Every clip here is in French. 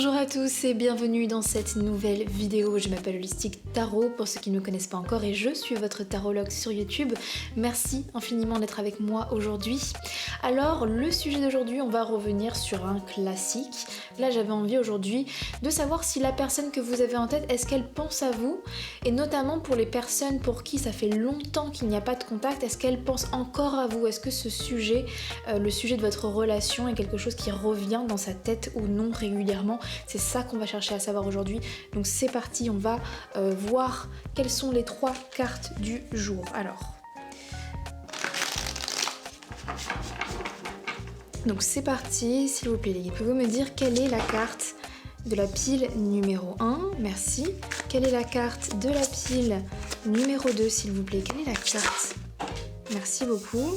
Bonjour à tous et bienvenue dans cette nouvelle vidéo. Je m'appelle Holistic Tarot pour ceux qui ne me connaissent pas encore et je suis votre tarologue sur YouTube. Merci infiniment d'être avec moi aujourd'hui. Alors le sujet d'aujourd'hui, on va revenir sur un classique. Là j'avais envie aujourd'hui de savoir si la personne que vous avez en tête, est-ce qu'elle pense à vous? Et notamment pour les personnes pour qui ça fait longtemps qu'il n'y a pas de contact, est-ce qu'elle pense encore à vous? Est-ce que ce sujet, le sujet de votre relation est quelque chose qui revient dans sa tête ou non régulièrement? C'est ça qu'on va chercher à savoir aujourd'hui. Donc c'est parti, on va voir quelles sont les 3 cartes du jour. Alors, donc c'est parti, s'il vous plaît les gars. Pouvez-vous me dire quelle est la carte de la pile numéro 1? Merci. Quelle est la carte de la pile numéro 2, s'il vous plaît? Quelle est la carte? Merci beaucoup.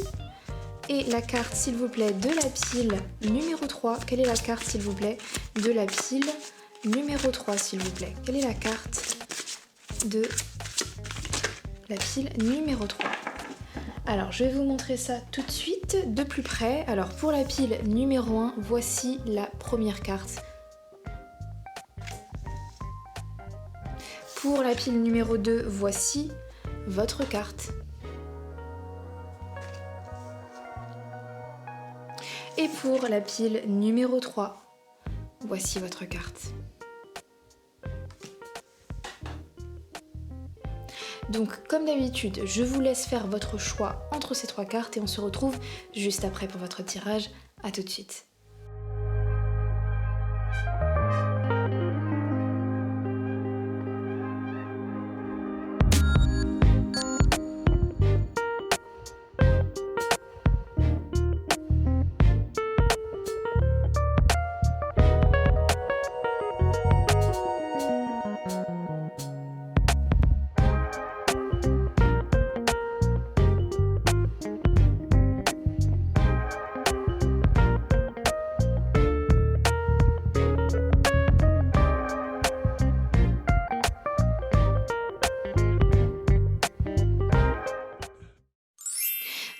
Et la carte, s'il vous plaît, de la pile numéro 3. Quelle est la carte, s'il vous plaît, de la pile numéro 3, s'il vous plaît? Quelle est la carte de la pile numéro 3? Alors, je vais vous montrer ça tout de suite, de plus près. Alors, pour la pile numéro 1, voici la première carte. Pour la pile numéro 2, voici votre carte. Et pour la pile numéro 3, voici votre carte. Donc comme d'habitude, je vous laisse faire votre choix entre ces 3 cartes et on se retrouve juste après pour votre tirage. À tout de suite.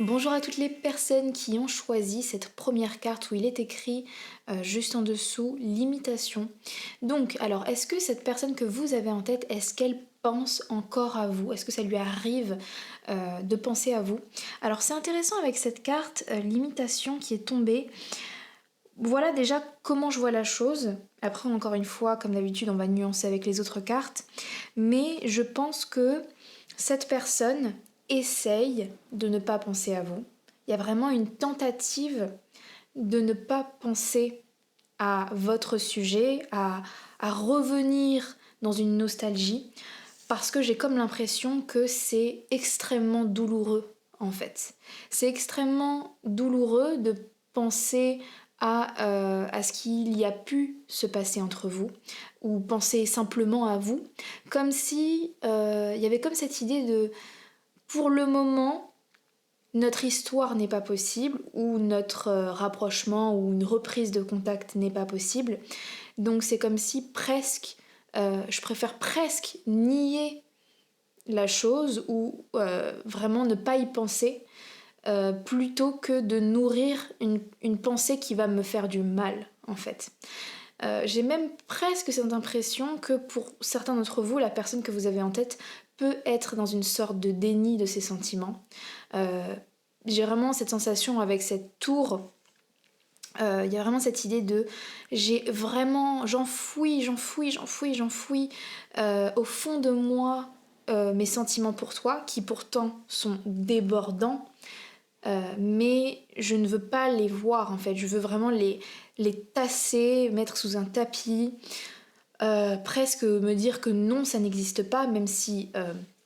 Bonjour à toutes les personnes qui ont choisi cette première carte où il est écrit juste en dessous limitation. Donc alors est-ce que cette personne que vous avez en tête, est-ce qu'elle pense encore à vous? Est-ce que ça lui arrive de penser à vous? Alors c'est intéressant avec cette carte limitation qui est tombée. Voilà déjà comment je vois la chose. Après encore une fois, comme d'habitude, on va nuancer avec les autres cartes. Mais je pense que cette personne essaye de ne pas penser à vous. Il y a vraiment une tentative de ne pas penser à votre sujet, à revenir dans une nostalgie, parce que j'ai comme l'impression que c'est extrêmement douloureux en fait. C'est extrêmement douloureux de penser à ce qu'il y a pu se passer entre vous, ou penser simplement à vous, comme si il y avait comme cette idée de pour le moment, notre histoire n'est pas possible, ou notre rapprochement, ou une reprise de contact n'est pas possible. Donc c'est comme si presque, je préfère presque nier la chose, ou vraiment ne pas y penser, plutôt que de nourrir une pensée qui va me faire du mal, en fait. J'ai même presque cette impression que pour certains d'entre vous, la personne que vous avez en tête peut être dans une sorte de déni de ses sentiments. J'ai vraiment cette sensation avec cette tour, il y a vraiment cette idée de j'enfouis au fond de moi mes sentiments pour toi, qui pourtant sont débordants, mais je ne veux pas les voir en fait, je veux vraiment les tasser, mettre sous un tapis, presque me dire que non, ça n'existe pas, même si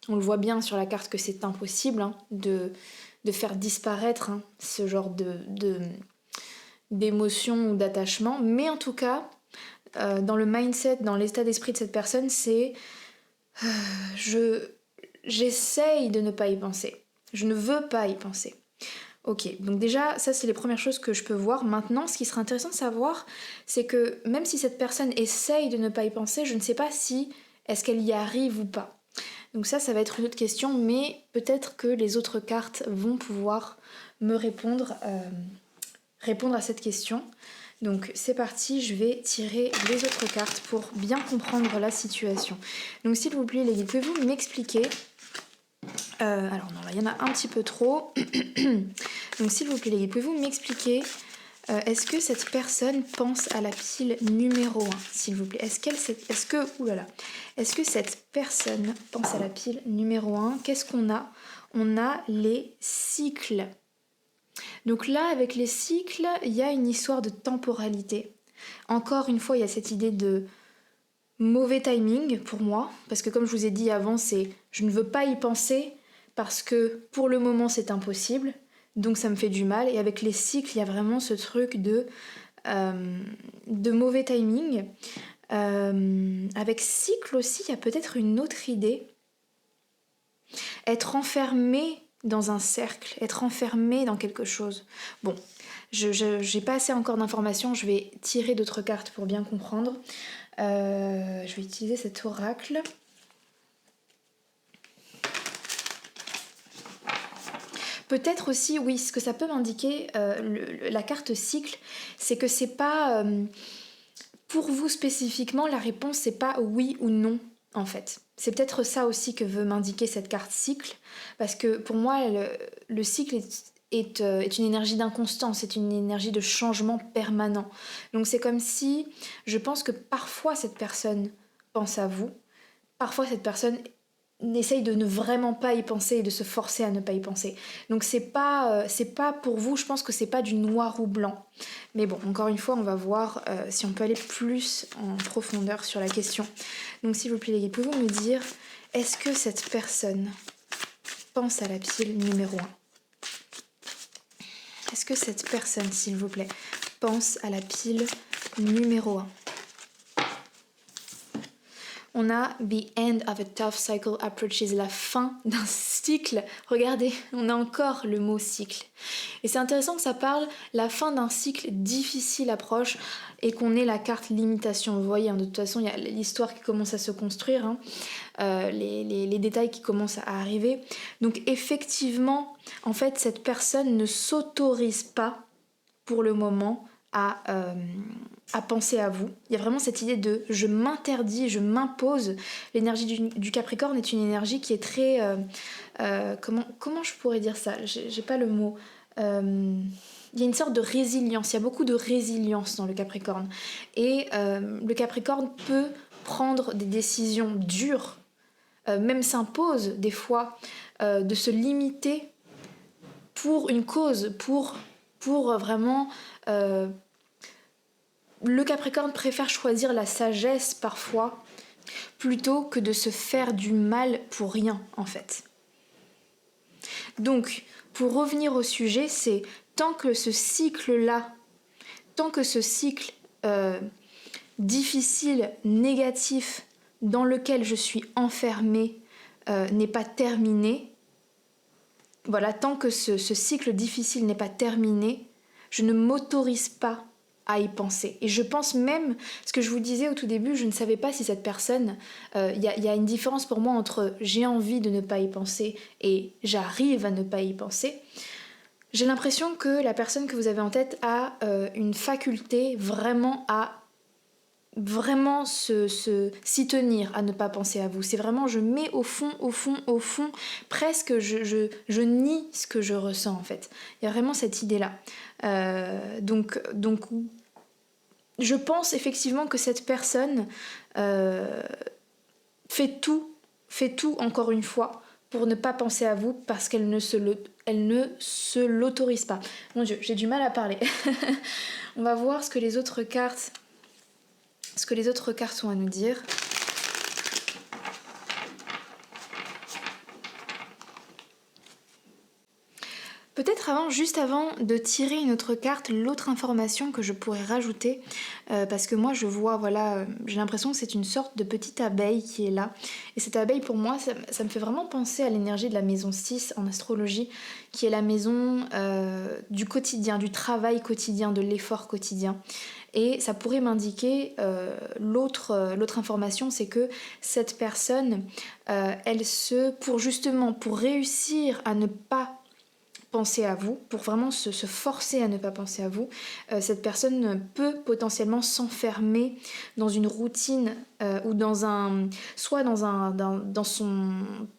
on le voit bien sur la carte que c'est impossible de faire disparaître ce genre d'émotion ou d'attachement. Mais en tout cas, dans le mindset, dans l'état d'esprit de cette personne, c'est j'essaye de ne pas y penser. Je ne veux pas y penser. Ok, donc déjà, ça c'est les premières choses que je peux voir. Maintenant, ce qui serait intéressant de savoir, c'est que même si cette personne essaye de ne pas y penser, je ne sais pas si est-ce qu'elle y arrive ou pas. Donc ça va être une autre question, mais peut-être que les autres cartes vont pouvoir me répondre répondre à cette question. Donc c'est parti, je vais tirer les autres cartes pour bien comprendre la situation. Donc s'il vous plaît les guides, pouvez-vous m'expliquer alors non, là il y en a un petit peu trop. Donc s'il vous plaît les guides, pouvez-vous m'expliquer est-ce que cette personne pense à la pile numéro 1, s'il vous plaît? Est-ce que cette personne pense à la pile numéro 1? Qu'est-ce qu'on a? On a les cycles. Donc là, avec les cycles, il y a une histoire de temporalité. Encore une fois, il y a cette idée de mauvais timing pour moi, parce que comme je vous ai dit avant, c'est je ne veux pas y penser parce que pour le moment c'est impossible, donc ça me fait du mal. Et avec les cycles, il y a vraiment ce truc de mauvais timing. Avec cycle aussi, il y a peut-être une autre idée. Être enfermé dans un cercle, être enfermé dans quelque chose. Bon, j'ai pas assez encore d'informations, je vais tirer d'autres cartes pour bien comprendre. Je vais utiliser cet oracle. Peut-être aussi, oui, ce que ça peut m'indiquer, la carte cycle, c'est que c'est pas... pour vous spécifiquement, la réponse, c'est pas oui ou non, en fait. C'est peut-être ça aussi que veut m'indiquer cette carte cycle, parce que pour moi, le cycle est une énergie d'inconstance, c'est une énergie de changement permanent. Donc c'est comme si, je pense que parfois cette personne pense à vous, parfois cette personne essaye de ne vraiment pas y penser et de se forcer à ne pas y penser. Donc c'est pas pour vous, je pense que c'est pas du noir ou blanc. Mais bon, encore une fois, on va voir si on peut aller plus en profondeur sur la question. Donc s'il vous plaît les guides, pouvez-vous me dire, est-ce que cette personne pense à la pile numéro 1? Est-ce que cette personne, s'il vous plaît, pense à la pile numéro 1? On a the end of a tough cycle approaches, la fin d'un cycle. Regardez, on a encore le mot cycle. Et c'est intéressant que ça parle, la fin d'un cycle difficile approche et qu'on ait la carte limitation. Vous voyez, de toute façon, il y a l'histoire qui commence à se construire, les détails qui commencent à arriver. Donc effectivement, en fait, cette personne ne s'autorise pas pour le moment à penser à vous. Il y a vraiment cette idée de je m'interdis, je m'impose. L'énergie du Capricorne est une énergie qui est très... comment je pourrais dire ça? J'ai pas le mot. Il y a une sorte de résilience, il y a beaucoup de résilience dans le Capricorne. Et le Capricorne peut prendre des décisions dures, même s'impose des fois de se limiter pour une cause, pour vraiment... le Capricorne préfère choisir la sagesse parfois plutôt que de se faire du mal pour rien en fait. Donc pour revenir au sujet, c'est tant que ce cycle-là, tant que ce cycle difficile, négatif, dans lequel je suis enfermée n'est pas terminé, voilà, tant que ce cycle difficile n'est pas terminé, je ne m'autorise pas à y penser. Et je pense même, ce que je vous disais au tout début, je ne savais pas si cette personne... Il y a une différence pour moi entre j'ai envie de ne pas y penser et j'arrive à ne pas y penser. J'ai l'impression que la personne que vous avez en tête a une faculté vraiment à s'y tenir, à ne pas penser à vous. C'est vraiment, je mets au fond, presque je nie ce que je ressens en fait. Il y a vraiment cette idée-là. Donc, je pense effectivement que cette personne fait tout encore une fois pour ne pas penser à vous parce qu'elle ne se l'autorise pas. Mon Dieu, j'ai du mal à parler. On va voir ce que les autres cartes ont à nous dire. Peut-être juste avant de tirer une autre carte, l'autre information que je pourrais rajouter, parce que moi je vois, voilà, j'ai l'impression que c'est une sorte de petite abeille qui est là. Et cette abeille pour moi, ça me fait vraiment penser à l'énergie de la maison 6 en astrologie, qui est la maison du quotidien, du travail quotidien, de l'effort quotidien. Et ça pourrait m'indiquer l'autre information, c'est que cette personne, pour réussir à ne pas penser à vous, pour vraiment se forcer à ne pas penser à vous, cette personne peut potentiellement s'enfermer dans une routine ou soit dans son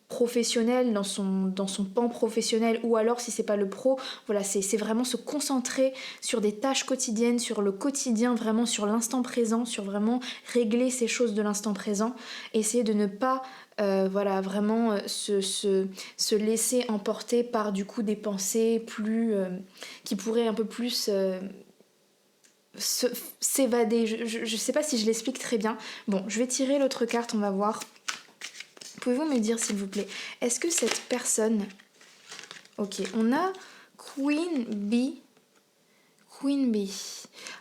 professionnel, dans son pan professionnel, ou alors si c'est pas le pro, voilà, c'est vraiment se concentrer sur des tâches quotidiennes, sur le quotidien, vraiment sur l'instant présent, sur vraiment régler ces choses de l'instant présent, essayer de ne pas voilà, vraiment se laisser emporter par du coup des pensées plus qui pourraient un peu plus s'évader. Je sais pas si je l'explique très bien. Bon, je vais tirer l'autre carte, on va voir. Pouvez-vous me dire s'il vous plaît, est-ce que cette personne... Ok, on a Queen Bee. Queen Bee.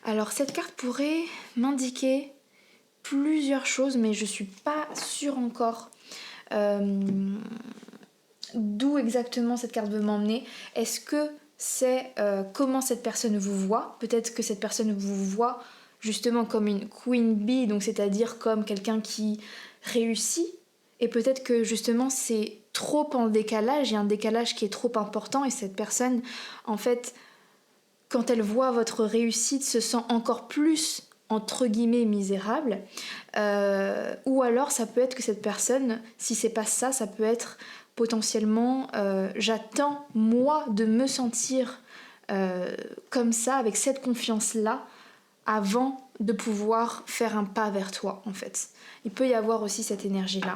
Alors cette carte pourrait m'indiquer plusieurs choses, mais je suis pas sûre encore d'où exactement cette carte veut m'emmener. Est-ce que c'est comment cette personne vous voit? Peut-être que cette personne vous voit justement comme une queen bee, donc c'est-à-dire comme quelqu'un qui réussit, et peut-être que justement c'est trop en décalage, il y a un décalage qui est trop important, et cette personne, en fait, quand elle voit votre réussite, se sent encore plus entre guillemets misérable, ou alors ça peut être que cette personne, si c'est pas ça, ça peut être potentiellement j'attends moi de me sentir comme ça, avec cette confiance là, avant de pouvoir faire un pas vers toi, en fait. Il peut y avoir aussi cette énergie là.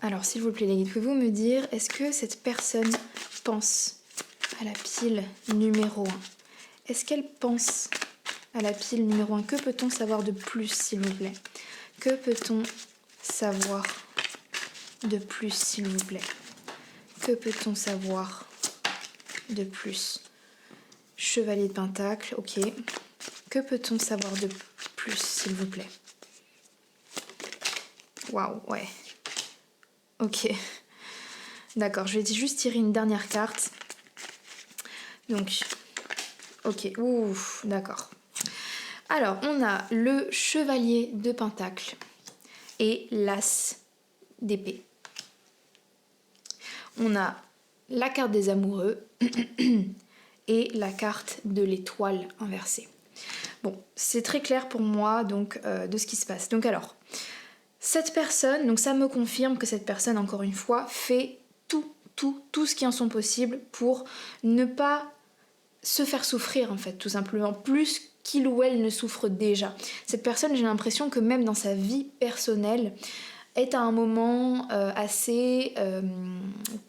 Alors s'il vous plaît les guides, pouvez-vous me dire, est-ce que cette personne pense à la pile numéro 1? Est-ce qu'elle pense à la pile numéro 1? Que peut-on savoir de plus, s'il vous plaît? Que peut-on savoir de plus, s'il vous plaît? Que peut-on savoir de plus? Chevalier de Pentacle, ok. Que peut-on savoir de plus, s'il vous plaît? Waouh, ouais. Ok. D'accord, je vais juste tirer une dernière carte. Donc, ok, ouf, d'accord. Alors, on a le Chevalier de Pentacle et l'As d'épée. On a la carte des amoureux et la carte de l'étoile inversée. Bon, c'est très clair pour moi donc de ce qui se passe. Donc alors, cette personne, donc ça me confirme que cette personne, encore une fois, fait tout ce qui en sont possible pour ne pas se faire souffrir en fait, tout simplement, plus qu'il ou elle ne souffre déjà. Cette personne, j'ai l'impression que même dans sa vie personnelle, est à un moment assez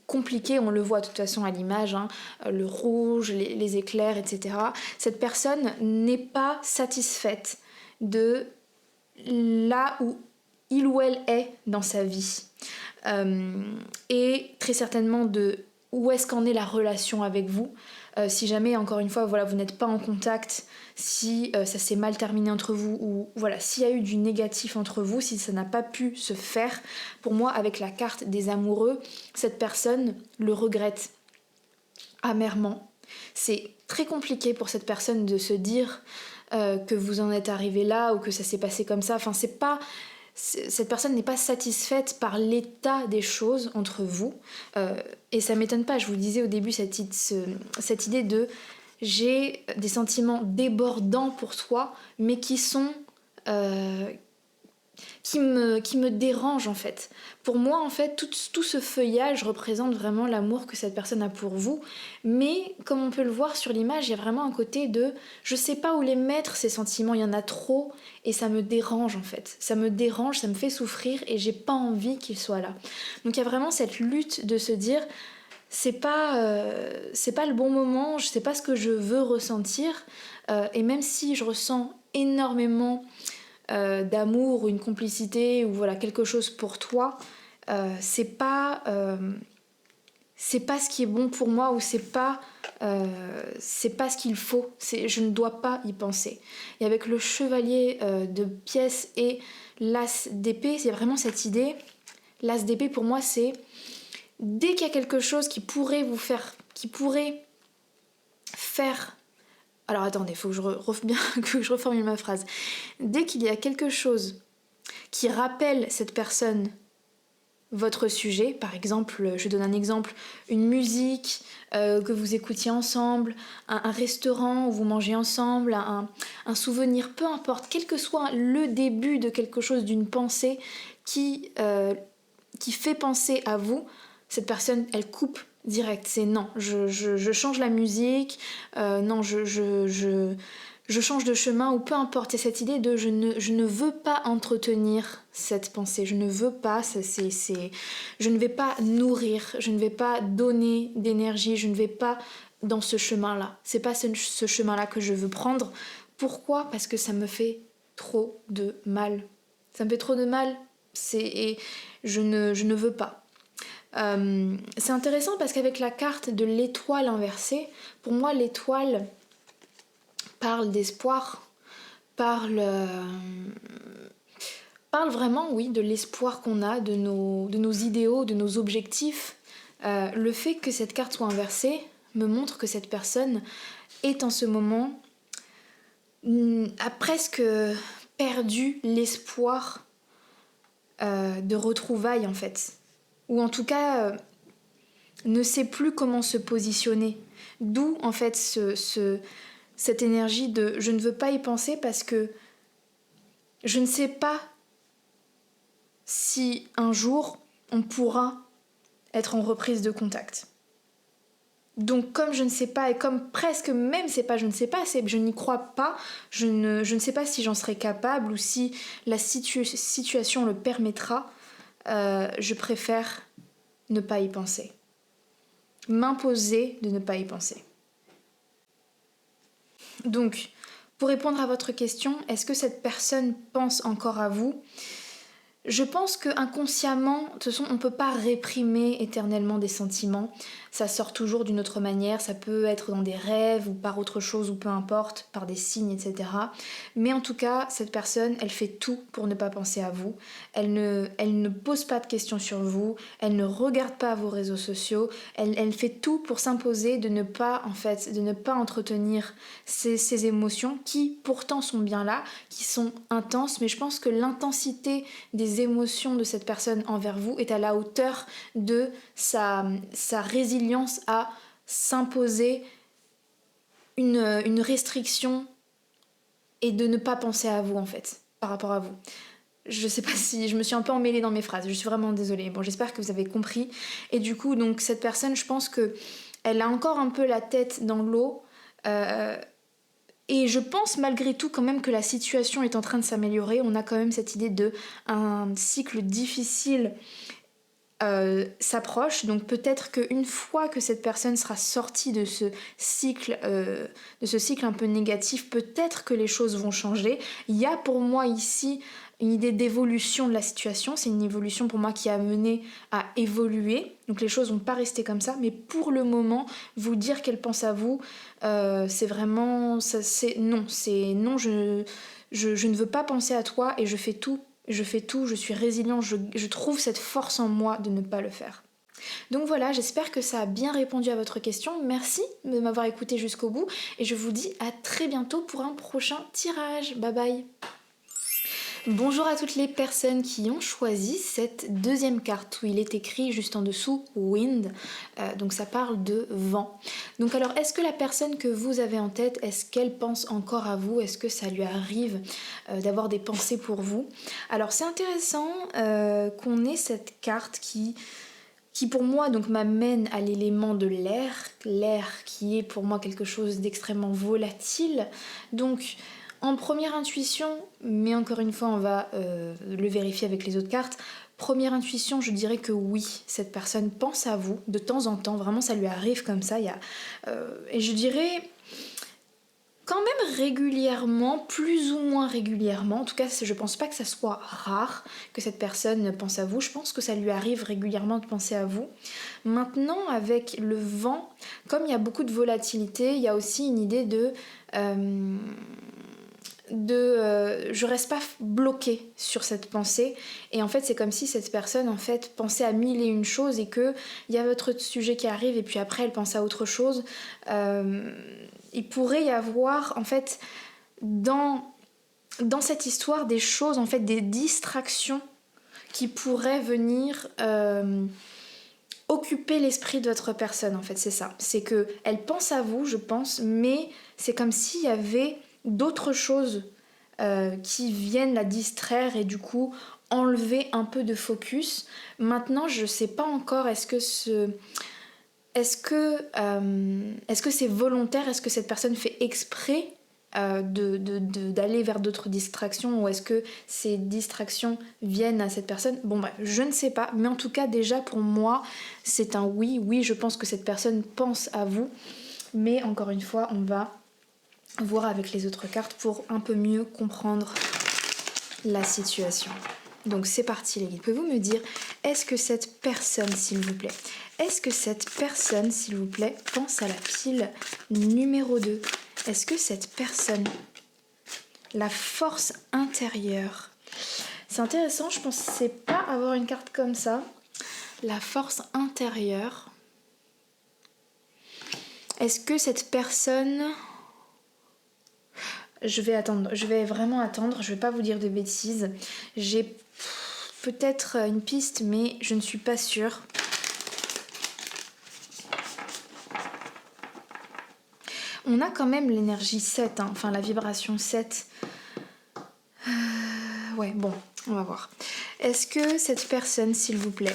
compliqué, on le voit de toute façon à l'image, hein, le rouge, les éclairs, etc. Cette personne n'est pas satisfaite de là où il ou elle est dans sa vie. Et très certainement de où est-ce qu'en est la relation avec vous. Si jamais, encore une fois, voilà, vous n'êtes pas en contact, si ça s'est mal terminé entre vous, ou voilà, s'il y a eu du négatif entre vous, si ça n'a pas pu se faire, pour moi, avec la carte des amoureux, cette personne le regrette amèrement. C'est très compliqué pour cette personne de se dire que vous en êtes arrivé là ou que ça s'est passé comme ça. Enfin, cette personne n'est pas satisfaite par l'état des choses entre vous. Et ça m'étonne pas, je vous le disais au début, cette idée de j'ai des sentiments débordants pour toi, mais qui sont... qui me dérange en fait. Pour moi en fait tout ce feuillage représente vraiment l'amour que cette personne a pour vous, mais comme on peut le voir sur l'image, il y a vraiment un côté de je sais pas où les mettre ces sentiments, il y en a trop et ça me dérange en fait. Ça me dérange, ça me fait souffrir et j'ai pas envie qu'ils soient là. Donc il y a vraiment cette lutte de se dire c'est pas le bon moment, je sais pas ce que je veux ressentir et même si je ressens énormément d'amour ou une complicité ou voilà quelque chose pour toi, c'est pas ce qui est bon pour moi ou c'est pas ce qu'il faut, je ne dois pas y penser. Et avec le chevalier de pièces et l'as d'épée, c'est vraiment cette idée. L'as d'épée pour moi c'est dès qu'il y a quelque chose qui pourrait faire. Alors attendez, il faut que je reformule ma phrase. Dès qu'il y a quelque chose qui rappelle cette personne votre sujet. Par exemple, je donne un exemple, une musique que vous écoutiez ensemble, un restaurant où vous mangez ensemble, un souvenir, peu importe, quel que soit le début de quelque chose, d'une pensée qui fait penser à vous, cette personne, elle coupe direct. C'est non, je change la musique, non, je change de chemin, ou peu importe. C'est cette idée de je ne veux pas entretenir cette pensée, je ne veux pas, je ne vais pas nourrir, je ne vais pas donner d'énergie, je ne vais pas dans ce chemin-là. C'est pas ce chemin-là que je veux prendre. Pourquoi? Parce que ça me fait trop de mal. Ça me fait trop de mal, et je ne veux pas. C'est intéressant parce qu'avec la carte de l'étoile inversée, pour moi l'étoile parle d'espoir, parle, parle vraiment, oui, de l'espoir qu'on a, de nos idéaux, de nos objectifs. Le fait que cette carte soit inversée me montre que cette personne est en ce moment, a presque perdu l'espoir de retrouvailles en fait. Ou en tout cas, ne sait plus comment se positionner. D'où en fait cette énergie de je ne veux pas y penser parce que je ne sais pas si un jour on pourra être en reprise de contact. Donc comme je ne sais pas, et comme presque même c'est pas je ne sais pas, c'est je n'y crois pas, je ne sais pas si j'en serai capable ou si la situation le permettra, je préfère ne pas y penser. M'imposer de ne pas y penser. Donc, pour répondre à votre question, est-ce que cette personne pense encore à vous ? Je pense qu'inconsciemment, de toute façon, on ne peut pas réprimer éternellement des sentiments. Ça sort toujours d'une autre manière, ça peut être dans des rêves ou par autre chose, ou peu importe, par des signes, etc. Mais en tout cas, cette personne, elle fait tout pour ne pas penser à vous. Elle ne pose pas de questions sur vous, elle ne regarde pas vos réseaux sociaux, elle fait tout pour s'imposer de ne pas entretenir ces émotions qui pourtant sont bien là, qui sont intenses, mais je pense que l'intensité des émotions de cette personne envers vous est à la hauteur de sa résilience à s'imposer une restriction et de ne pas penser à vous en fait, par rapport à vous. Je sais pas si je me suis un peu emmêlée dans mes phrases, je suis vraiment désolée. Bon, j'espère que vous avez compris. Et du coup, donc cette personne, je pense que elle a encore un peu la tête dans l'eau. Et je pense malgré tout quand même que la situation est en train de s'améliorer. On a quand même cette idée de un cycle difficile s'approche. Donc peut-être qu'une fois que cette personne sera sortie de ce cycle un peu négatif, peut-être que les choses vont changer. Il y a pour moi ici une idée d'évolution de la situation. C'est une évolution pour moi qui a mené à évoluer. Donc les choses vont pas rester comme ça. Mais pour le moment, vous dire qu'elle pense à vous, c'est vraiment... non, je ne veux pas penser à toi et je fais tout, je suis résilient, je trouve cette force en moi de ne pas le faire. Donc voilà, j'espère que ça a bien répondu à votre question. Merci de m'avoir écouté jusqu'au bout et je vous dis à très bientôt pour un prochain tirage. Bye bye. Bonjour à toutes les personnes qui ont choisi cette deuxième carte où il est écrit juste en dessous Wind, donc ça parle de vent. Donc alors est-ce que la personne que vous avez en tête, est-ce qu'elle pense encore à vous? Est-ce que ça lui arrive d'avoir des pensées pour vous? Alors c'est intéressant qu'on ait cette carte qui pour moi donc m'amène à l'élément de l'air qui est pour moi quelque chose d'extrêmement volatile. Donc en première intuition, mais encore une fois on va le vérifier avec les autres cartes, première intuition je dirais que oui, cette personne pense à vous de temps en temps, vraiment ça lui arrive comme ça, et je dirais quand même régulièrement, plus ou moins régulièrement, en tout cas je pense pas que ça soit rare que cette personne pense à vous, je pense que ça lui arrive régulièrement de penser à vous. Maintenant avec le vent, comme il y a beaucoup de volatilité, il y a aussi une idée je reste pas bloquée sur cette pensée et en fait c'est comme si cette personne en fait pensait à mille et une choses et que il y a votre sujet qui arrive et puis après elle pense à autre chose. Il pourrait y avoir en fait dans cette histoire des choses, en fait des distractions qui pourrait venir occuper l'esprit de votre personne, en fait, c'est ça. C'est qu'elle pense à vous, je pense, mais c'est comme s'il y avait d'autres choses qui viennent la distraire et du coup enlever un peu de focus. Maintenant, je sais pas encore, est-ce que c'est volontaire, est-ce que cette personne fait exprès d'aller vers d'autres distractions, ou est-ce que ces distractions viennent à cette personne? Bon bref, je ne sais pas, mais en tout cas déjà pour moi c'est un oui. Oui, je pense que cette personne pense à vous, mais encore une fois on va voir avec les autres cartes pour un peu mieux comprendre la situation. Donc c'est parti les guides. Pouvez-vous me dire, est-ce que cette personne, s'il vous plaît, pense à la pile numéro 2? Est-ce que cette personne, la force intérieure, c'est intéressant, je pensais pas avoir une carte comme ça. La force intérieure. Est-ce que cette personne... Je vais vraiment attendre, je vais pas vous dire de bêtises. J'ai peut-être une piste, mais je ne suis pas sûre. On a quand même l'énergie 7, hein, enfin la vibration 7. Ouais, bon, on va voir. Est-ce que cette personne, s'il vous plaît,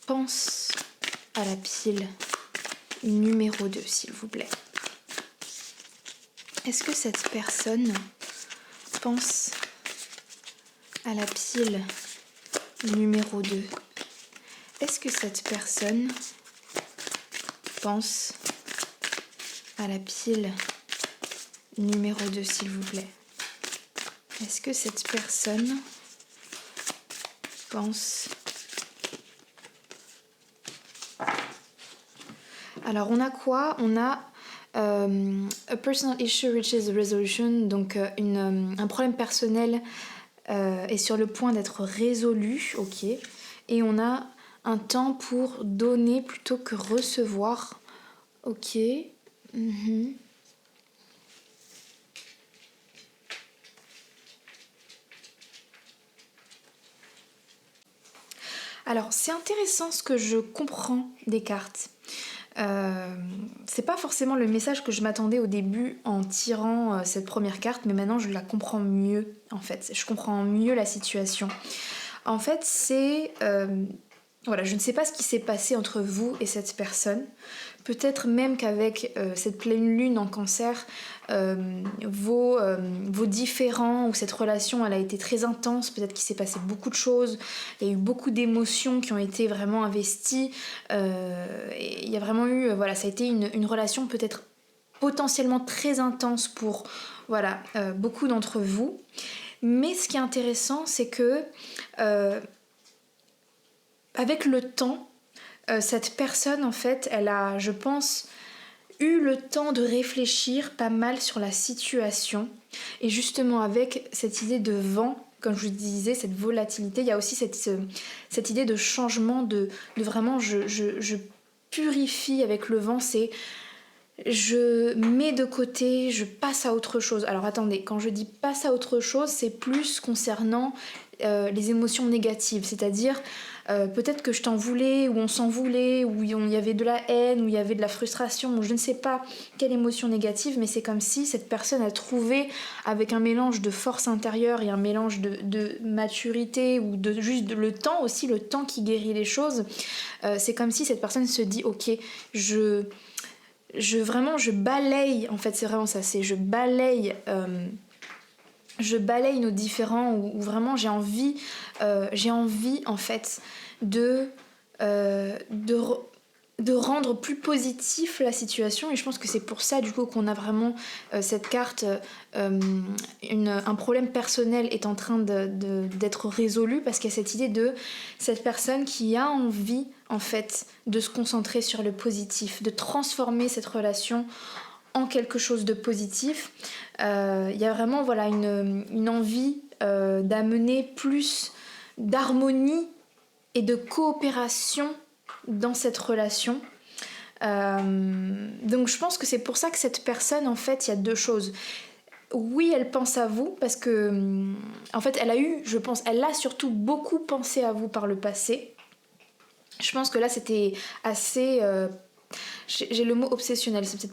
pense à la pile numéro 2, s'il vous plaît? Est-ce que cette personne pense à la pile numéro 2? Est-ce que cette personne pense à la pile numéro 2, s'il vous plaît? Est-ce que cette personne pense... Alors on a quoi? On a a personal issue reaches a resolution, donc un problème personnel est sur le point d'être résolu, ok. Et on a un temps pour donner plutôt que recevoir, ok. Alors c'est intéressant ce que je comprends des cartes. C'est pas forcément le message que je m'attendais au début en tirant cette première carte, mais maintenant je la comprends mieux en fait. Je comprends mieux la situation. En fait, c'est... voilà, je ne sais pas ce qui s'est passé entre vous et cette personne. Peut-être même qu'avec cette pleine lune en cancer, vos différends ou cette relation, elle a été très intense. Peut-être qu'il s'est passé beaucoup de choses. Il y a eu beaucoup d'émotions qui ont été vraiment investies. Et il y a vraiment eu, voilà, ça a été une relation peut-être potentiellement très intense pour, voilà, beaucoup d'entre vous. Mais ce qui est intéressant, c'est que avec le temps, cette personne, en fait, elle a, je pense, eu le temps de réfléchir pas mal sur la situation. Et justement, avec cette idée de vent, comme je vous disais, cette volatilité, il y a aussi cette idée de changement, de vraiment, je purifie avec le vent, c'est je mets de côté, je passe à autre chose. Alors attendez, quand je dis passe à autre chose, c'est plus concernant les émotions négatives, c'est-à-dire peut-être que je t'en voulais, ou on s'en voulait, ou il y avait de la haine, ou il y avait de la frustration, ou je ne sais pas quelle émotion négative, mais c'est comme si cette personne a trouvé, avec un mélange de force intérieure et un mélange de maturité, ou de juste le temps aussi, le temps qui guérit les choses, c'est comme si cette personne se dit ok, je balaye, en fait c'est vraiment ça, c'est je balaye nos différends, où vraiment j'ai envie en fait de rendre plus positif la situation. Et je pense que c'est pour ça du coup qu'on a vraiment cette carte, un problème personnel est en train d'être résolu, parce qu'il y a cette idée de cette personne qui a envie en fait de se concentrer sur le positif, de transformer cette relation en quelque chose de positif. Il y a vraiment voilà, une envie d'amener plus d'harmonie et de coopération dans cette relation. Donc je pense que c'est pour ça que cette personne, en fait, il y a deux choses. oui, elle pense à vous parce que, en fait, elle a surtout beaucoup pensé à vous par le passé. Je pense que là, c'était assez... j'ai le mot obsessionnel, c'est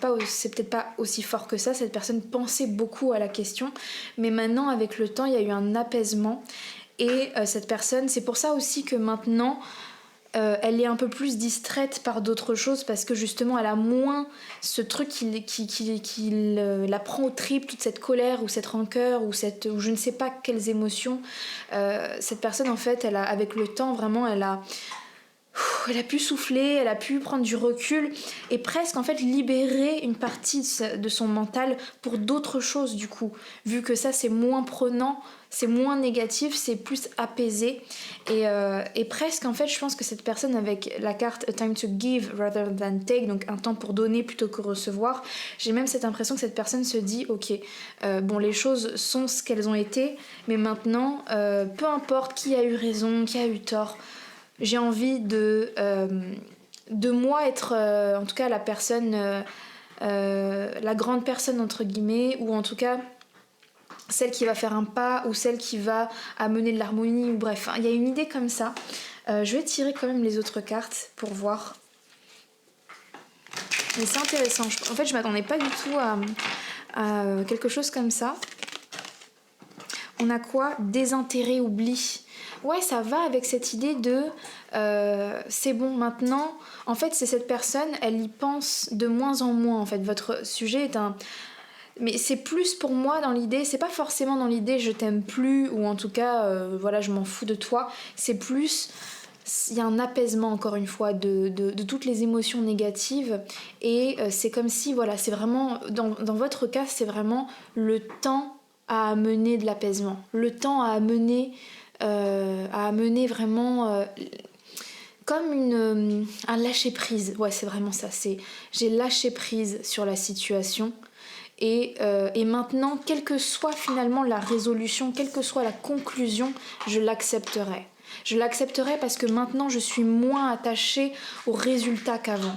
peut-être pas aussi fort que ça. Cette personne pensait beaucoup à la question, mais maintenant, avec le temps, il y a eu un apaisement. Et cette personne, c'est pour ça aussi que maintenant, elle est un peu plus distraite par d'autres choses parce que justement elle a moins ce truc qui la prend au tripes, toute cette colère ou cette rancœur ou je ne sais pas quelles émotions. Cette personne en fait, avec le temps vraiment, elle a pu souffler, elle a pu prendre du recul et presque en fait libérer une partie de son mental pour d'autres choses du coup. Vu que ça c'est moins prenant, c'est moins négatif, c'est plus apaisé. Et presque en fait je pense que cette personne avec la carte A Time to Give Rather Than Take, donc un temps pour donner plutôt que recevoir, j'ai même cette impression que cette personne se dit ok, bon les choses sont ce qu'elles ont été, mais maintenant peu importe qui a eu raison, qui a eu tort, j'ai envie de moi être en tout cas la personne, la grande personne entre guillemets, ou en tout cas celle qui va faire un pas ou celle qui va amener de l'harmonie, ou bref, il y a une idée comme ça. Je vais tirer quand même les autres cartes pour voir. Mais c'est intéressant. En fait, je m'attendais pas du tout à quelque chose comme ça. On a quoi? Désintérêt, oubli. Ouais, ça va avec cette idée de c'est bon maintenant. En fait, c'est cette personne, elle y pense de moins en moins. En fait, votre sujet est un. Mais c'est plus pour moi dans l'idée, c'est pas forcément dans l'idée je t'aime plus ou en tout cas voilà je m'en fous de toi. C'est plus, il y a un apaisement encore une fois de toutes les émotions négatives et c'est comme si voilà c'est vraiment dans votre cas c'est vraiment le temps à amener de l'apaisement, le temps à amener vraiment comme un lâcher prise. Ouais, c'est vraiment ça. J'ai lâché prise sur la situation. Et maintenant, quelle que soit finalement la résolution, quelle que soit la conclusion, je l'accepterai. Je l'accepterai parce que maintenant, je suis moins attachée au résultat qu'avant.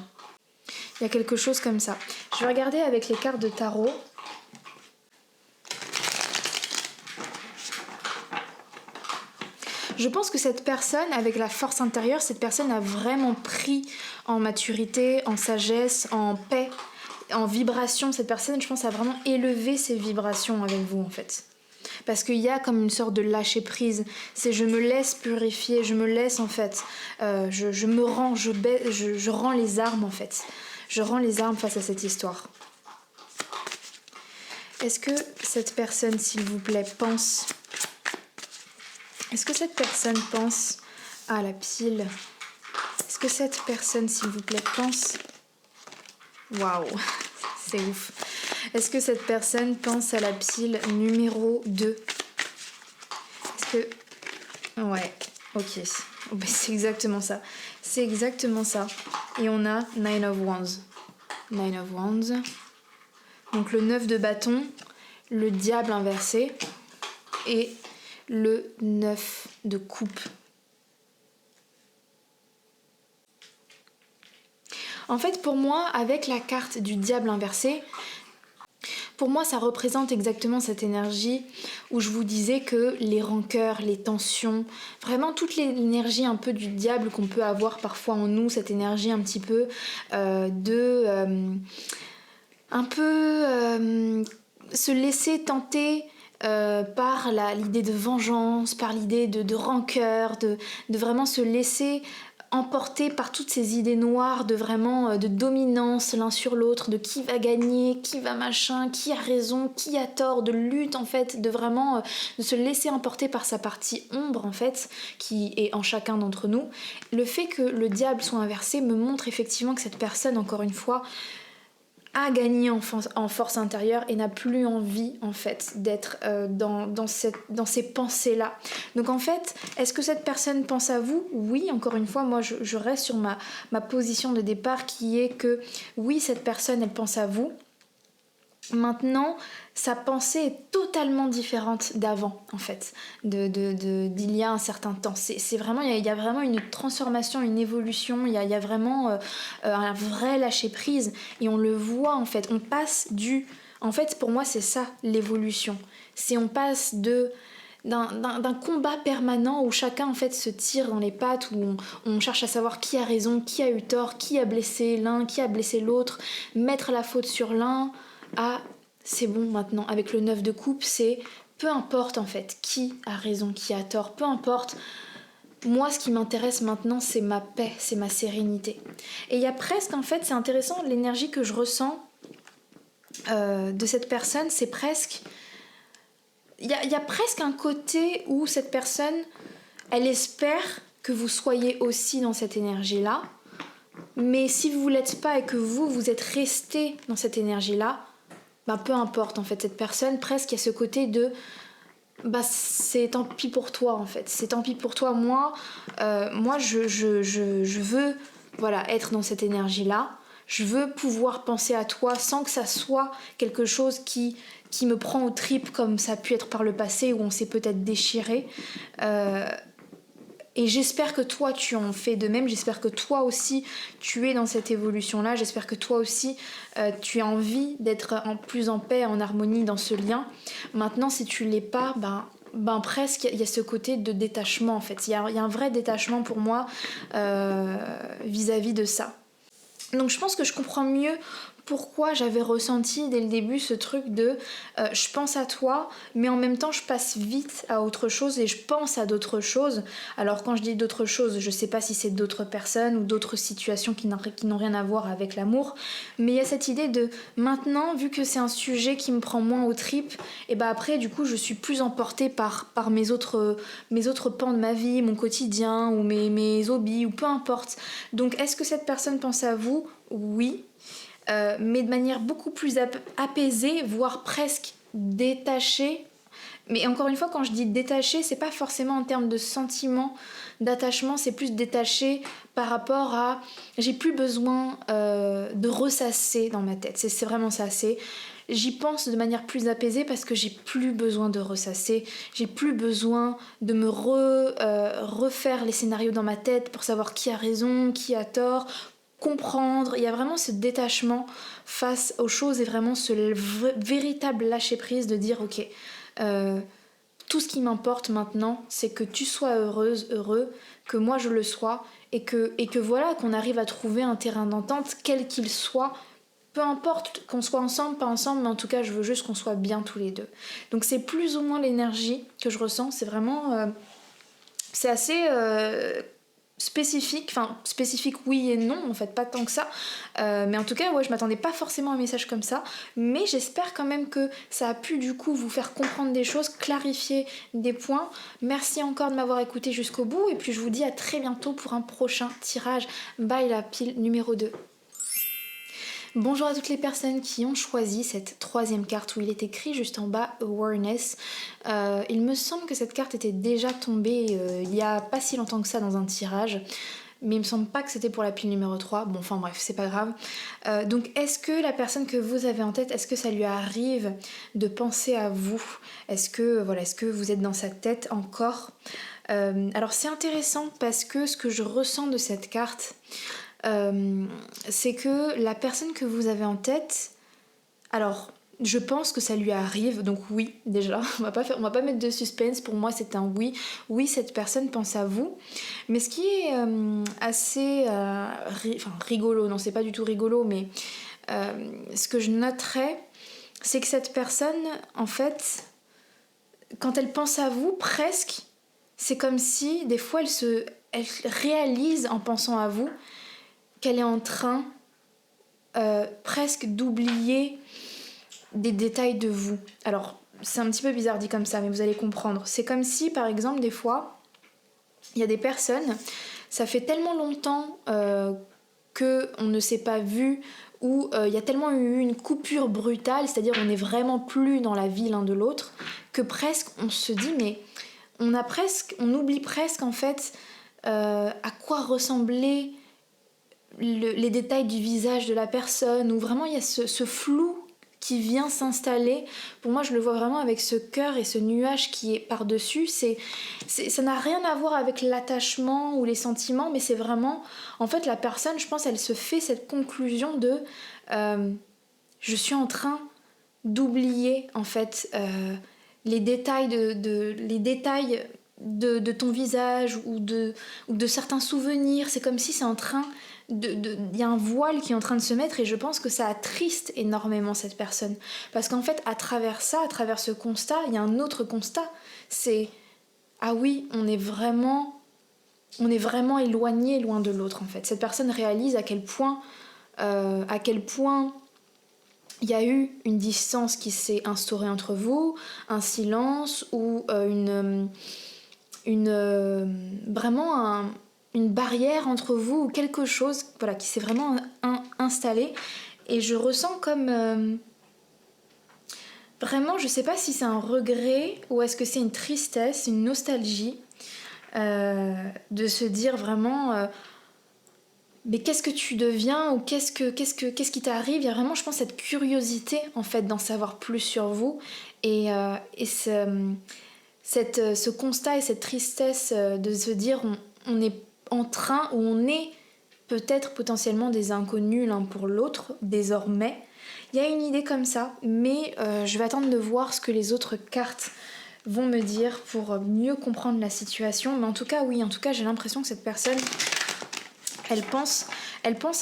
Il y a quelque chose comme ça. Je vais regarder avec les cartes de tarot. Je pense que cette personne, avec la force intérieure, cette personne a vraiment pris en maturité, en sagesse, en paix, en vibration. Cette personne, je pense, a vraiment élevé ses vibrations avec vous, en fait. Parce qu'il y a comme une sorte de lâcher prise. C'est je me laisse purifier, je me laisse, en fait, je me rends, je rends les armes, en fait. Je rends les armes face à cette histoire. Est-ce que cette personne, s'il vous plaît, pense... Est-ce que cette personne pense à la pile? Est-ce que cette personne, s'il vous plaît, pense... Waouh, c'est ouf. Est-ce que cette personne pense à la pile numéro 2? Est-ce que... Ouais, ok. Oh, bah, c'est exactement ça. C'est exactement ça. Et on a Nine of Wands. Nine of Wands. Donc le 9 de bâton, le diable inversé et le 9 de coupe. En fait, pour moi, avec la carte du diable inversé, pour moi, ça représente exactement cette énergie où je vous disais que les rancœurs, les tensions, vraiment toute l'énergie un peu du diable qu'on peut avoir parfois en nous, cette énergie un petit peu se laisser tenter par l'idée de vengeance, par l'idée de rancœur, de vraiment se laisser emporté par toutes ces idées noires de vraiment de dominance l'un sur l'autre, de qui va gagner, qui va machin, qui a raison, qui a tort, de lutte en fait, de vraiment de se laisser emporter par sa partie ombre en fait, qui est en chacun d'entre nous. Le fait que le diable soit inversé me montre effectivement que cette personne, encore une fois, a gagné en force intérieure et n'a plus envie en fait d'être dans ces pensées là. Donc en fait, est-ce que cette personne pense à vous? Oui, encore une fois, moi je reste sur ma position de départ qui est que oui, cette personne elle pense à vous. Maintenant, sa pensée est totalement différente d'avant, en fait, d'il y a un certain temps. C'est vraiment, il y a vraiment une transformation, une évolution, il y a vraiment un vrai lâcher-prise, et on le voit, en fait. On passe En fait, pour moi, c'est ça l'évolution. C'est on passe d'un combat permanent où chacun en fait se tire dans les pattes, où on cherche à savoir qui a raison, qui a eu tort, qui a blessé l'un, qui a blessé l'autre, mettre la faute sur l'un, à c'est bon maintenant, avec le 9 de coupe, c'est peu importe en fait qui a raison, qui a tort, peu importe. Moi, ce qui m'intéresse maintenant, c'est ma paix, c'est ma sérénité. Et il y a presque, en fait, c'est intéressant, l'énergie que je ressens de cette personne, c'est presque... Il y a presque un côté où cette personne, elle espère que vous soyez aussi dans cette énergie-là, mais si vous ne l'êtes pas et que vous êtes resté dans cette énergie-là, ben peu importe, en fait, cette personne, presque, il y a ce côté de... Bah c'est tant pis pour toi en fait, c'est tant pis pour toi, moi je veux voilà, être dans cette énergie là, je veux pouvoir penser à toi sans que ça soit quelque chose qui me prend aux tripes comme ça a pu être par le passé où on s'est peut-être déchiré. Et j'espère que toi tu en fais de même, j'espère que toi aussi tu es dans cette évolution-là, j'espère que toi aussi tu as envie d'être plus en paix, en harmonie dans ce lien. Maintenant si tu l'es pas, ben presque il y a ce côté de détachement en fait, il y a un vrai détachement pour moi vis-à-vis de ça. Donc je pense que je comprends mieux pourquoi j'avais ressenti dès le début ce truc de je pense à toi mais en même temps je passe vite à autre chose et je pense à d'autres choses. Alors quand je dis d'autres choses, je sais pas si c'est d'autres personnes ou d'autres situations qui n'ont rien à voir avec l'amour, mais il y a cette idée de maintenant, vu que c'est un sujet qui me prend moins aux tripes, et bah après du coup je suis plus emportée par mes autres pans de ma vie, mon quotidien ou mes hobbies ou peu importe. Donc est-ce que cette personne pense à vous? Oui. Mais de manière beaucoup plus apaisée, voire presque détachée. Mais encore une fois, quand je dis détaché, c'est pas forcément en termes de sentiment, d'attachement, c'est plus détaché par rapport à j'ai plus besoin de ressasser dans ma tête. C'est vraiment ça. J'y pense de manière plus apaisée parce que j'ai plus besoin de ressasser, j'ai plus besoin de me refaire les scénarios dans ma tête pour savoir qui a raison, qui a tort, comprendre. Il y a vraiment ce détachement face aux choses et vraiment ce véritable lâcher prise de dire ok, tout ce qui m'importe maintenant c'est que tu sois heureuse, heureux, que moi je le sois et que voilà, qu'on arrive à trouver un terrain d'entente quel qu'il soit, peu importe qu'on soit ensemble, pas ensemble, mais en tout cas je veux juste qu'on soit bien tous les deux. Donc c'est plus ou moins l'énergie que je ressens, c'est vraiment c'est assez spécifique, enfin spécifique oui et non en fait, pas tant que ça, mais en tout cas ouais, je m'attendais pas forcément à un message comme ça, mais j'espère quand même que ça a pu du coup vous faire comprendre des choses, clarifier des points. Merci encore de m'avoir écouté jusqu'au bout et puis je vous dis à très bientôt pour un prochain tirage. Bye la pile numéro 2. Bonjour à toutes les personnes qui ont choisi cette troisième carte où il est écrit juste en bas Awareness. Il me semble que cette carte était déjà tombée il y a pas si longtemps que ça dans un tirage, mais il me semble pas que c'était pour la pile numéro 3. Bon, enfin bref, c'est pas grave. Donc est-ce que la personne que vous avez en tête, est-ce que ça lui arrive de penser à vous? Est-ce que vous êtes dans sa tête encore? Alors c'est intéressant parce que ce que je ressens de cette carte, c'est que la personne que vous avez en tête, alors je pense que ça lui arrive, donc oui déjà, on va pas mettre de suspense, pour moi c'est un oui cette personne pense à vous, mais ce qui est assez rigolo, non c'est pas du tout rigolo, mais ce que je noterais, c'est que cette personne en fait, quand elle pense à vous presque, c'est comme si des fois elle réalise en pensant à vous qu'elle est en train presque d'oublier des détails de vous. Alors, c'est un petit peu bizarre dit comme ça, mais vous allez comprendre. C'est comme si, par exemple, des fois, il y a des personnes, ça fait tellement longtemps qu'on ne s'est pas vu, ou il y a tellement eu une coupure brutale, c'est-à-dire on n'est vraiment plus dans la vie l'un de l'autre, que presque on se dit, mais on oublie presque en fait à quoi ressemblait les détails du visage de la personne, où vraiment il y a ce flou qui vient s'installer. Pour moi je le vois vraiment avec ce cœur et ce nuage qui est par-dessus. Ça n'a rien à voir avec l'attachement ou les sentiments, mais c'est vraiment en fait la personne, je pense, elle se fait cette conclusion de je suis en train d'oublier en fait les détails de ton visage ou de certains souvenirs. C'est comme si c'est en train il y a un voile qui est en train de se mettre et je pense que ça attriste énormément cette personne. Parce qu'en fait, à travers ça, à travers ce constat, il y a un autre constat. C'est, ah oui, on est vraiment éloigné loin de l'autre en fait. Cette personne réalise à quel point il y a eu une distance qui s'est instaurée entre vous, un silence ou une barrière entre vous ou quelque chose voilà, qui s'est vraiment installé. Et je ressens comme vraiment, je sais pas si c'est un regret ou est-ce que c'est une tristesse, une nostalgie de se dire vraiment mais qu'est-ce que tu deviens ou qu'est-ce qui t'arrive. Il y a vraiment, je pense, cette curiosité en fait d'en savoir plus sur vous et ce constat et cette tristesse de se dire on est en train ou on est peut-être potentiellement des inconnus l'un pour l'autre désormais. Il y a une idée comme ça, mais je vais attendre de voir ce que les autres cartes vont me dire pour mieux comprendre la situation. Mais en tout cas, oui, j'ai l'impression que cette personne, elle pense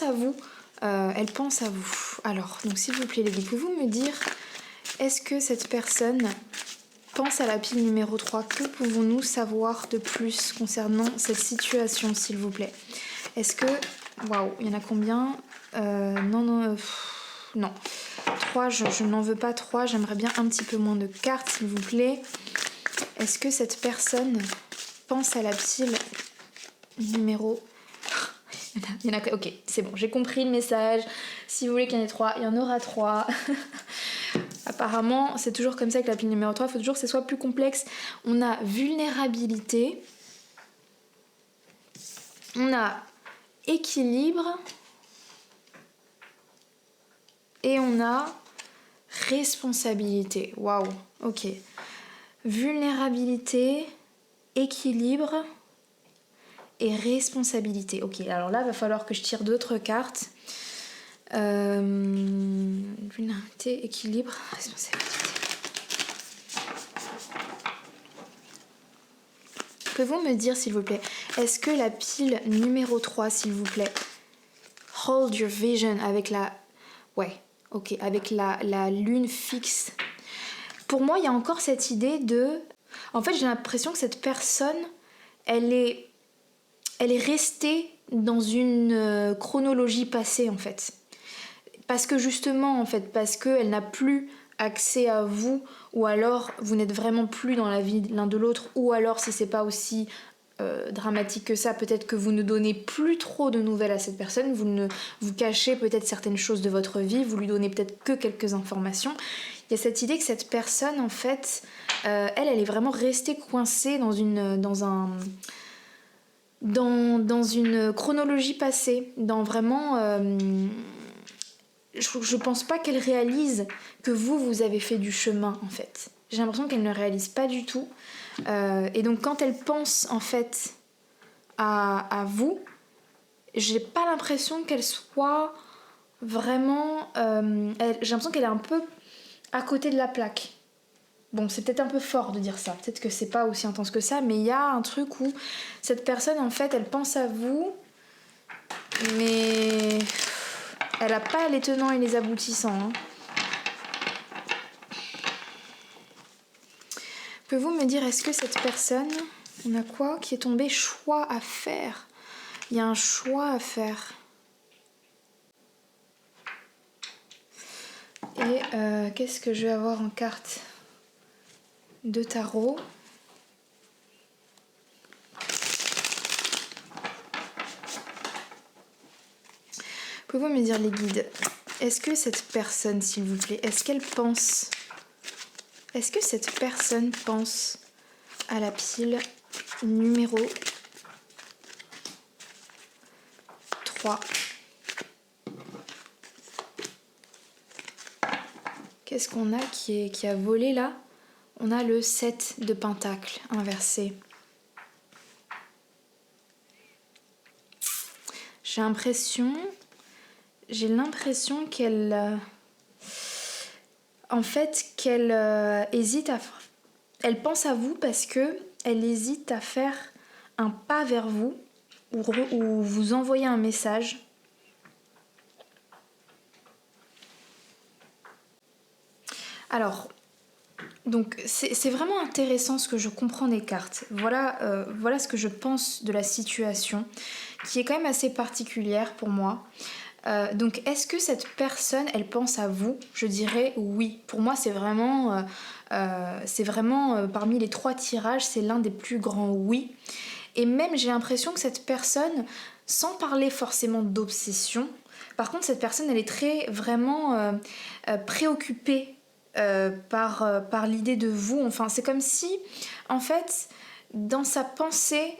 à vous. Elle pense à vous. Alors, donc s'il vous plaît, les filles, pouvez-vous me dire, est-ce que cette personne pense à la pile numéro 3? Que pouvons-nous savoir de plus concernant cette situation, s'il vous plaît? Est-ce que... Waouh, il y en a combien? Non. 3, je n'en veux pas 3. J'aimerais bien un petit peu moins de cartes, s'il vous plaît. Est-ce que cette personne pense à la pile numéro... Il y en a... Ok, c'est bon, j'ai compris le message. Si vous voulez qu'il y en ait 3, il y en aura 3. Apparemment, c'est toujours comme ça que la pile numéro 3, il faut toujours que ce soit plus complexe. On a vulnérabilité, on a équilibre et on a responsabilité. Waouh, ok. Vulnérabilité, équilibre et responsabilité. Ok, alors là, il va falloir que je tire d'autres cartes. Vulnérabilité, équilibre, responsabilité. Pouvez-vous me dire, s'il vous plaît, est-ce que la pile numéro 3, s'il vous plaît, hold your vision avec la... Ouais, ok, avec la lune fixe. Pour moi, il y a encore cette idée de... En fait, j'ai l'impression que cette personne, elle est restée dans une chronologie passée, en fait. Parce que justement, en fait, parce qu'elle n'a plus accès à vous, ou alors vous n'êtes vraiment plus dans la vie l'un de l'autre, ou alors si c'est pas aussi dramatique que ça, peut-être que vous ne donnez plus trop de nouvelles à cette personne, vous cachez peut-être certaines choses de votre vie, vous lui donnez peut-être que quelques informations. Il y a cette idée que cette personne, en fait, elle est vraiment restée coincée dans une chronologie passée, dans vraiment... je pense pas qu'elle réalise que vous avez fait du chemin, en fait. J'ai l'impression qu'elle ne réalise pas du tout. Et donc quand elle pense, en fait, à vous, j'ai pas l'impression qu'elle soit vraiment... j'ai l'impression qu'elle est un peu à côté de la plaque. Bon, c'est peut-être un peu fort de dire ça. Peut-être que c'est pas aussi intense que ça, mais il y a un truc où cette personne, en fait, elle pense à vous, mais... Elle n'a pas les tenants et les aboutissants. Hein. Pouvez-vous me dire, est-ce que cette personne, on a quoi qui est tombé? Choix à faire. Il y a un choix à faire. Et qu'est-ce que je vais avoir en carte de tarot? Pouvez-vous me dire, les guides, est-ce que cette personne, s'il vous plaît, est-ce que cette personne pense à la pile numéro 3? Qu'est-ce qu'on a qui a volé là? On a le 7 de Pentacle inversé. J'ai l'impression qu'elle... en fait qu'elle hésite à... Elle pense à vous parce que elle hésite à faire un pas vers vous ou vous envoyer un message. Alors, donc c'est vraiment intéressant ce que je comprends des cartes. Voilà ce que je pense de la situation, qui est quand même assez particulière pour moi. Donc est-ce que cette personne, elle pense à vous? Je dirais oui. Pour moi, c'est vraiment parmi les 3 tirages, c'est l'un des plus grands oui. Et même j'ai l'impression que cette personne, sans parler forcément d'obsession, par contre cette personne, elle est très vraiment préoccupée par l'idée de vous. Enfin, c'est comme si, en fait, dans sa pensée,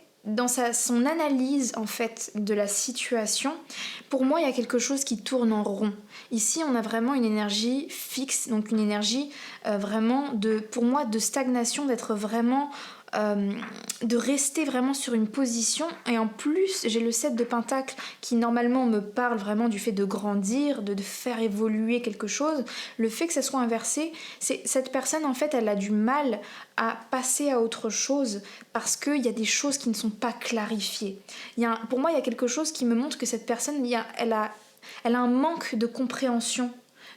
son analyse en fait de la situation, pour moi il y a quelque chose qui tourne en rond. Ici on a vraiment une énergie fixe, donc une énergie vraiment pour moi de stagnation, d'être vraiment de rester vraiment sur une position. Et en plus j'ai le 7 de Pentacle qui normalement me parle vraiment du fait de grandir, de faire évoluer quelque chose. Le fait que ça soit inversé, c'est cette personne en fait elle a du mal à passer à autre chose parce qu'il y a des choses qui ne sont pas clarifiées. Pour moi il y a quelque chose qui me montre que cette personne elle a un manque de compréhension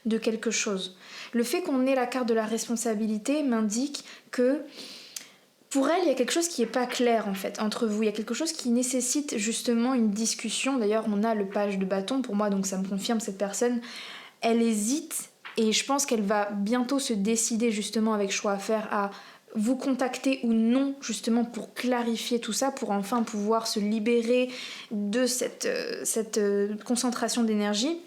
de quelque chose. Le fait qu'on ait la carte de la responsabilité m'indique que pour elle, il y a quelque chose qui n'est pas clair en fait entre vous. Il y a quelque chose qui nécessite justement une discussion. D'ailleurs, on a le page de bâton pour moi, donc ça me confirme cette personne. Elle hésite et je pense qu'elle va bientôt se décider justement avec choix à faire à vous contacter ou non justement pour clarifier tout ça, pour enfin pouvoir se libérer de cette concentration d'énergie.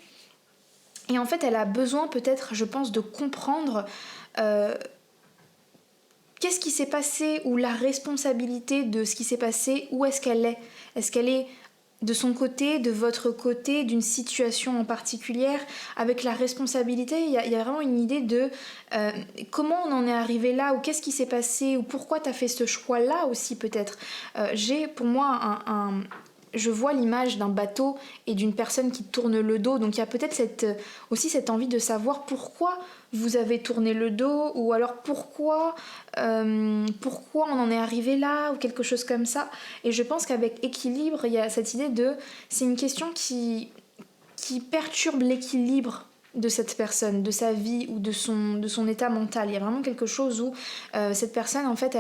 Et en fait, elle a besoin peut-être, je pense, de comprendre qu'est-ce qui s'est passé ou la responsabilité de ce qui s'est passé, où est-ce qu'elle est? Est-ce qu'elle est de son côté, de votre côté, d'une situation en particulière, avec la responsabilité? Il y a vraiment une idée de comment on en est arrivé là, ou qu'est-ce qui s'est passé, ou pourquoi tu as fait ce choix-là aussi peut-être. J'ai pour moi je vois l'image d'un bateau et d'une personne qui tourne le dos, donc il y a peut-être aussi cette envie de savoir pourquoi vous avez tourné le dos, ou alors pourquoi on en est arrivé là, ou quelque chose comme ça. Et je pense qu'avec équilibre, il y a cette idée c'est une question qui perturbe l'équilibre de cette personne, de sa vie ou de son état mental. Il y a vraiment quelque chose où cette personne, en fait,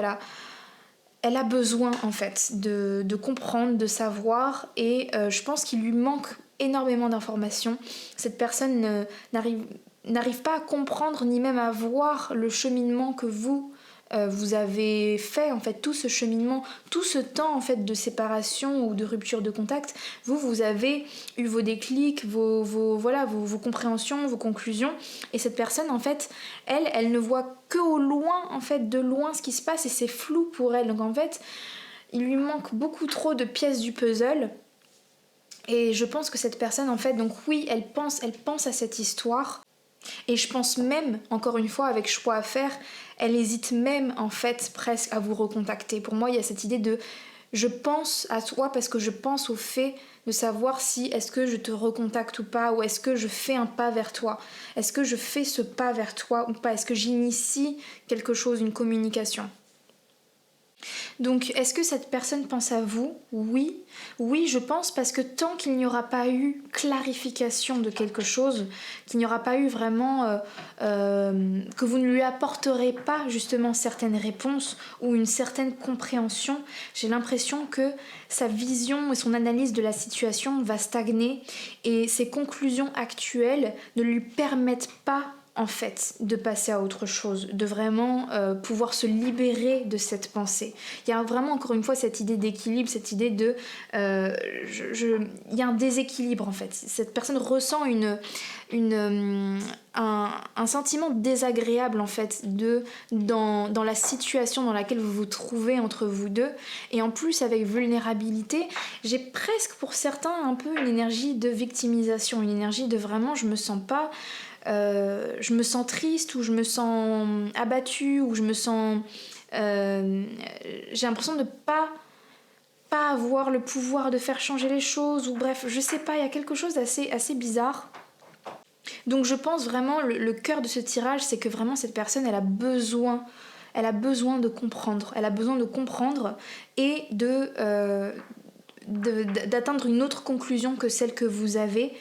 elle a besoin en fait de comprendre, de savoir, et je pense qu'il lui manque énormément d'informations. Cette personne n'arrive pas à comprendre ni même à voir le cheminement que vous avez fait, en fait, tout ce cheminement, tout ce temps en fait de séparation ou de rupture de contact. Vous avez eu vos déclics, vos compréhensions, vos conclusions, et cette personne en fait, elle ne voit que au loin, en fait, de loin ce qui se passe, et c'est flou pour elle. Donc en fait, il lui manque beaucoup trop de pièces du puzzle. Et je pense que cette personne, en fait, donc oui, elle pense à cette histoire. Et je pense même, encore une fois, avec choix à faire, elle hésite même en fait presque à vous recontacter. Pour moi, il y a cette idée de je pense à toi parce que je pense au fait de savoir si est-ce que je te recontacte ou pas, ou est-ce que je fais un pas vers toi. Est-ce que je fais ce pas vers toi ou pas? Est-ce que j'initie quelque chose, une communication? Donc, est-ce que cette personne pense à vous? Oui. Oui, je pense, parce que tant qu'il n'y aura pas eu clarification de quelque chose, qu'il n'y aura pas eu vraiment... que vous ne lui apporterez pas justement certaines réponses ou une certaine compréhension, j'ai l'impression que sa vision et son analyse de la situation va stagner, et ses conclusions actuelles ne lui permettent pas en fait de passer à autre chose, de vraiment pouvoir se libérer de cette pensée. Il y a vraiment encore une fois cette idée d'équilibre, cette idée de il y a un déséquilibre en fait. Cette personne ressent un sentiment désagréable en fait dans la situation dans laquelle vous vous trouvez entre vous deux, et en plus avec vulnérabilité, j'ai presque pour certains un peu une énergie de victimisation, une énergie de vraiment je me sens pas je me sens triste, ou je me sens abattue, ou je me sens j'ai l'impression de pas avoir le pouvoir de faire changer les choses, ou bref, je sais pas, il y a quelque chose d'assez bizarre. Donc je pense vraiment, le cœur de ce tirage, c'est que vraiment cette personne, elle a besoin de comprendre. Elle a besoin de comprendre et d'atteindre une autre conclusion que celle que vous avez.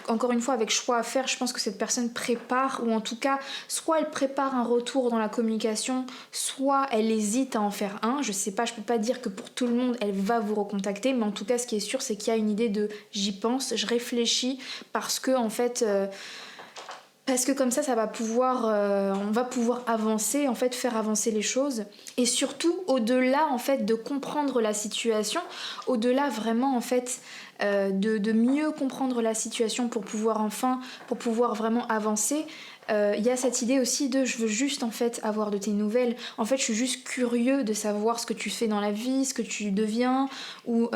Encore une fois, avec choix à faire, je pense que cette personne prépare, ou en tout cas, soit elle prépare un retour dans la communication, soit elle hésite à en faire un. Je sais pas, je peux pas dire que pour tout le monde, elle va vous recontacter, mais en tout cas, ce qui est sûr, c'est qu'il y a une idée de j'y pense, je réfléchis, parce que en fait. Parce que comme ça va pouvoir, on va pouvoir avancer, en fait, faire avancer les choses. Et surtout, au-delà, en fait, de comprendre la situation, au-delà vraiment, en fait, de mieux comprendre la situation pour pouvoir vraiment avancer, il y a cette idée aussi de je veux juste en fait avoir de tes nouvelles. En fait, je suis juste curieux de savoir ce que tu fais dans la vie, ce que tu deviens, ou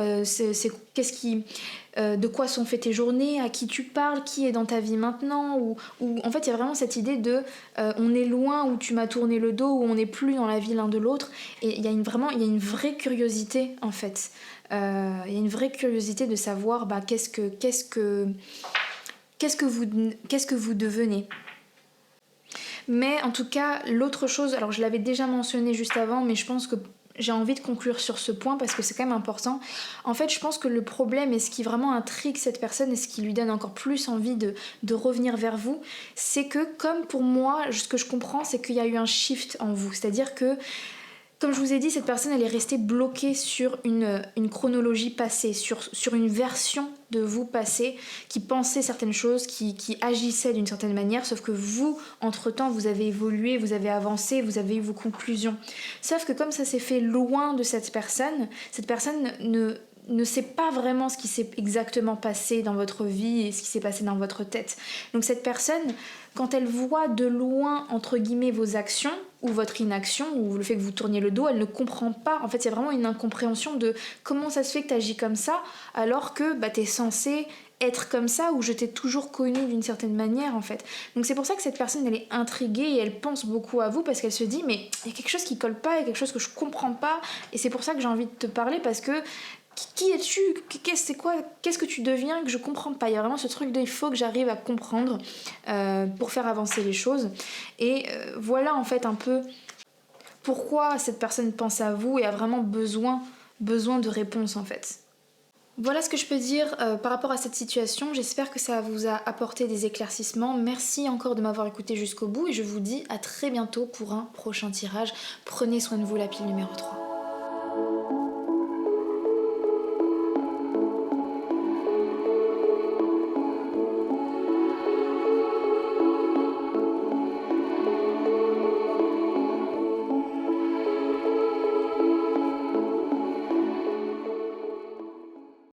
de quoi sont faites tes journées, à qui tu parles, qui est dans ta vie maintenant, ou en fait il y a vraiment cette idée de on est loin, où tu m'as tourné le dos, où on n'est plus dans la vie l'un de l'autre, et il y a une vraie curiosité en fait. Il y a une vraie curiosité de savoir qu'est-ce que vous devenez. Mais en tout cas, l'autre chose, alors je l'avais déjà mentionné juste avant, mais je pense que j'ai envie de conclure sur ce point parce que c'est quand même important. En fait, je pense que le problème et ce qui vraiment intrigue cette personne et ce qui lui donne encore plus envie de revenir vers vous, c'est que comme pour moi, ce que je comprends, c'est qu'il y a eu un shift en vous. C'est-à-dire que comme je vous ai dit, cette personne, elle est restée bloquée sur une chronologie passée, sur une version de vous passée, qui pensait certaines choses, qui agissait d'une certaine manière, sauf que vous, entre-temps, vous avez évolué, vous avez avancé, vous avez eu vos conclusions. Sauf que comme ça s'est fait loin de cette personne ne sait pas vraiment ce qui s'est exactement passé dans votre vie et ce qui s'est passé dans votre tête. Donc cette personne, quand elle voit de loin, entre guillemets, vos actions, ou votre inaction, ou le fait que vous tourniez le dos, elle ne comprend pas. En fait, c'est vraiment une incompréhension de comment ça se fait que tu agis comme ça, alors que t'es censé être comme ça, ou je t'ai toujours connu d'une certaine manière, en fait. Donc c'est pour ça que cette personne, elle est intriguée et elle pense beaucoup à vous, parce qu'elle se dit, mais il y a quelque chose qui colle pas, il y a quelque chose que je comprends pas, et c'est pour ça que j'ai envie de te parler, parce que qui es-tu? Qu'est-ce que tu deviens que je comprends pas? Il y a vraiment ce truc de il faut que j'arrive à comprendre pour faire avancer les choses. Et voilà en fait un peu pourquoi cette personne pense à vous et a vraiment besoin de réponses en fait. Voilà ce que je peux dire par rapport à cette situation. J'espère que ça vous a apporté des éclaircissements. Merci encore de m'avoir écouté jusqu'au bout et je vous dis à très bientôt pour un prochain tirage. Prenez soin de vous, la pile numéro 3.